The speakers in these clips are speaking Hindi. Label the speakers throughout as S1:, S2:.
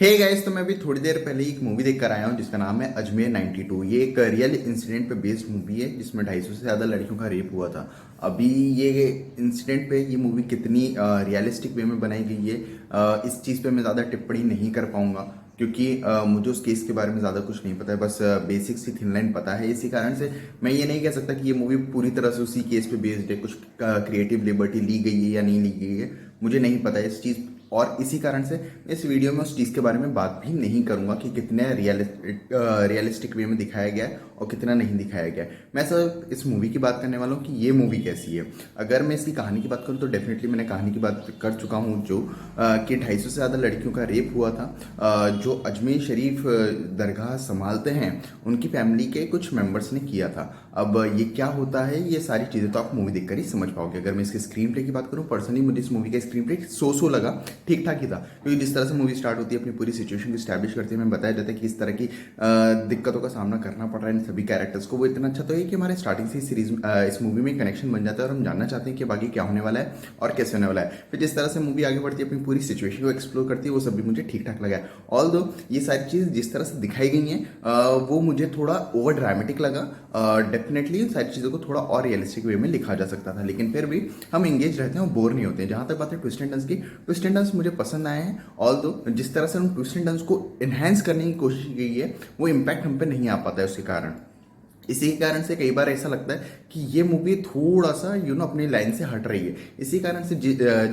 S1: हे गाइस, तो मैं अभी थोड़ी देर पहले एक मूवी देख कर आया हूँ जिसका नाम है अजमेर 92। ये एक रियल इंसिडेंट पे बेस्ड मूवी है जिसमें 250 से ज़्यादा लड़कियों का रेप हुआ था। अभी ये इंसिडेंट पे ये मूवी कितनी रियलिस्टिक वे में बनाई गई है, इस चीज़ पे मैं ज़्यादा टिप्पणी नहीं कर पाऊंगा क्योंकि मुझे उस केस के बारे में ज़्यादा कुछ नहीं पता है। बस बेसिक सी थिन लाइन पता है। इसी कारण से मैं ये नहीं कह सकता कि ये मूवी पूरी तरह से उसी केस पे बेस्ड है। कुछ क्रिएटिव लिबर्टी ली गई है या नहीं ली गई है मुझे नहीं पता है इस चीज़। और इसी कारण से इस वीडियो में उस चीज़ के बारे में बात भी नहीं करूंगा कि कितने रियलिस्टिक वे में दिखाया गया है और कितना नहीं दिखाया गया है। मैं सिर्फ इस मूवी की बात करने वाला हूँ कि ये मूवी कैसी है। अगर मैं इसकी कहानी की बात करूँ तो डेफिनेटली मैंने कहानी की बात कर चुका हूँ जो कि 250 से ज़्यादा लड़कियों का रेप हुआ था। जो अजमेर शरीफ दरगाह संभालते हैं उनकी फैमिली के कुछ मेंबर्स ने किया था। अब ये क्या होता है, ये सारी चीज़ें तो आप मूवी देखकर ही समझ पाओगे। अगर मैं इसके स्क्रीन प्ले की बात करूँ, पर्सनली मुझे इस मूवी का स्क्रीन प्ले सो लगा, ठीक ठाक ही था। क्योंकि जिस तरह से मूवी स्टार्ट होती है अपनी पूरी सिचुएशन को स्टैब्लिश करती है, हमें बताया जाता है कि इस तरह की दिक्कतों का सामना करना पड़ रहा है इन सभी कैरेक्टर्स को। वो इतना अच्छा तो है कि हमारे स्टार्टिंग से सीरीज इस मूवी में कनेक्शन बन जाता है और हम जानना चाहते हैं कि बाकी क्या होने वाला है और कैसे होने वाला है। फिर जिस तरह से मूवी आगे बढ़ती है अपनी पूरी सिचुएशन को एक्सप्लोर करती है, वो सब भी मुझे ठीक ठाक लगा है। ऑल दो ये सारी चीज़ जिस तरह से दिखाई गई हैं वो मुझे थोड़ा ओवर ड्रामेटिक लगा। डेफिनेटली इन सारी चीज़ों को थोड़ा और रियलिस्टिक वे में लिखा जा सकता था, लेकिन फिर भी हम एंगेज रहते हैं और बोर नहीं होते हैं। जहाँ तक बात है ट्विस्ट एंड टर्न्स की, ट्विस्ट एंड टर्न्स मुझे पसंद आए हैं। ऑल दो जिस तरह से हम ट्विस्ट एंड टर्न्स को एनहेंस करने की कोशिश की गई है वो इम्पैक्ट हम पे नहीं आ पाता है उसके कारण। इसी के कारण से कई बार ऐसा लगता है कि ये मूवी थोड़ा सा अपनी लाइन से हट रही है। इसी कारण से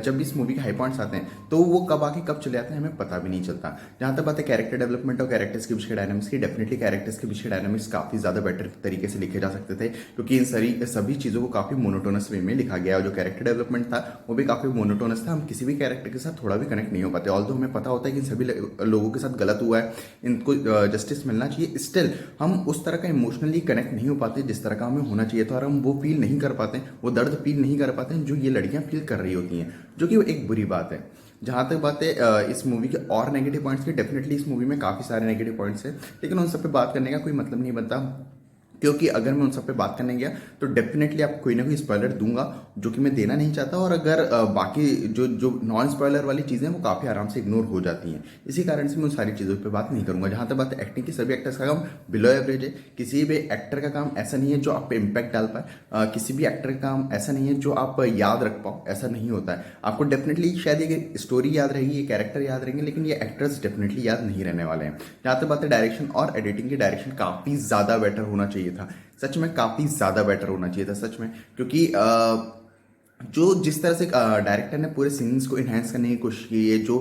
S1: जब इस मूवी के हाई पॉइंट्स आते हैं तो वो कब आके कब चले जाते हैं हमें पता भी नहीं चलता। जहाँ तक बात है कैरेक्टर डेवलपमेंट और कैरेक्टर्स के बीच के डायनामिक्स की, डेफिनेटली कैरेक्टर्स के बीच के डायनामिक्स काफ़ी ज़्यादा बेटर तरीके से लिखे जा सकते थे क्योंकि इन सभी चीज़ों को काफ़ी मोनोटोनस वे में लिखा गया। और जो कैरेक्टर डेवलपमेंट था वो भी काफ़ी मोनोटोनस था। हम किसी भी कैरेक्टर के साथ थोड़ा भी कनेक्ट नहीं हो पाते। ऑल्दो हमें पता होता है कि इन सभी लोगों के साथ गलत हुआ है, इनको जस्टिस मिलना चाहिए, स्टिल हम उस तरह का इमोशनली कनेक्ट नहीं हो पाते जिस तरह का हमें होना चाहिए था। और हम वो फील नहीं कर पाते, वो दर्द फील नहीं कर पाते जो ये लड़कियां फील कर रही होती हैं, जो कि एक बुरी बात है। जहाँ तक बात है इस मूवी के और नेगेटिव पॉइंट्स की, डेफिनेटली इस मूवी में काफ़ी सारे नेगेटिव पॉइंट्स हैं, लेकिन उन सब पे बात करने का कोई मतलब नहीं बनता क्योंकि अगर मैं उन सब पे बात करने गया तो डेफिनेटली आपको कोई ना कोई स्पॉइलर दूंगा जो कि मैं देना नहीं चाहता। और अगर बाकी जो जो नॉन स्पॉइलर वाली चीज़ें हैं वो काफ़ी आराम से इग्नोर हो जाती हैं। इसी कारण से मैं उन सारी चीज़ों पे बात नहीं करूंगा। जहाँ तक बात है एक्टिंग की, सभी एक्टर्स का काम बिलो एवरेज है। किसी भी एक्टर का काम ऐसा नहीं है जो आप पे इम्पैक्ट डाल पाए, किसी भी एक्टर का काम ऐसा नहीं है जो आप याद रख पाओ, ऐसा नहीं होता है। आपको डेफिनेटली शायद ये स्टोरी याद रहेगी, ये कैरेक्टर याद रहेंगे, लेकिन ये एक्टर्स डेफिनेटली याद नहीं रहने वाले हैं। जहाँ तक बात है डायरेक्शन और एडिटिंग की, डायरेक्शन काफ़ी ज़्यादा बेटर होना चाहिए था। सच में काफ़ी ज़्यादा बेटर होना चाहिए था सच में, क्योंकि जो जिस तरह से डायरेक्टर ने पूरे सीन्स को इन्हेंस करने की कोशिश की है, जो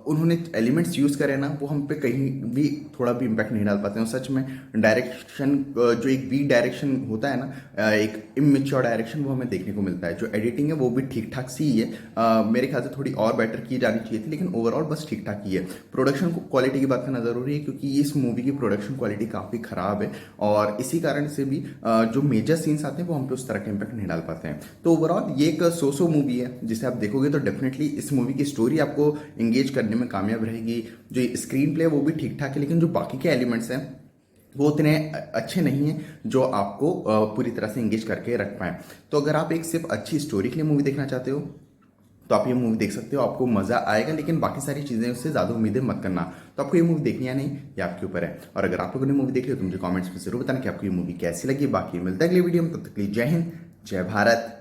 S1: उन्होंने एलिमेंट्स यूज़ करे ना, वो हम पे कहीं भी थोड़ा भी इम्पैक्ट नहीं डाल पाते हैं। सच में डायरेक्शन जो एक वीक डायरेक्शन होता है ना, एक इमेच्योर डायरेक्शन, वो हमें देखने को मिलता है। जो एडिटिंग है वो भी ठीक ठाक सी ही है, मेरे ख्याल से थोड़ी और बेटर की जानी चाहिए थी, लेकिन ओवरऑल बस ठीक ठाक ही है। प्रोडक्शन क्वालिटी की बात करना ज़रूरी है क्योंकि इस मूवी की प्रोडक्शन क्वालिटी काफ़ी ख़राब है और इसी कारण से भी जो मेजर सीन्स आते हैं वो हम पे उस तरह का इम्पैक्ट नहीं डाल पाते हैं। तो ओवरऑल ये एक सो मूवी है जिसे आप देखोगे तो डेफिनेटली इस मूवी की स्टोरी आपको एंगेज करने में कामयाब रहेगी। जो स्क्रीन प्ले है वो भी ठीक ठाक है, लेकिन जो बाकी के एलिमेंट्स हैं वो उतने अच्छे नहीं हैं जो आपको पूरी तरह से एंगेज करके रख पाए। तो अगर आप एक सिर्फ अच्छी स्टोरी के लिए मूवी देखना चाहते हो तो आप ये मूवी देख सकते हो, आपको मजा आएगा, लेकिन बाकी सारी चीजें उससे ज्यादा उम्मीदें मत करना। तो आपको ये मूवी देखनी या नहीं ये आपके ऊपर है। और अगर आप लोगों ने मूवी देख ली तो मुझे कमेंट्स में जरूर बताना कि आपको ये मूवी कैसी लगी। बाकी मिलता है अगली वीडियो में, तब तक के लिए जय हिंद, जय भारत।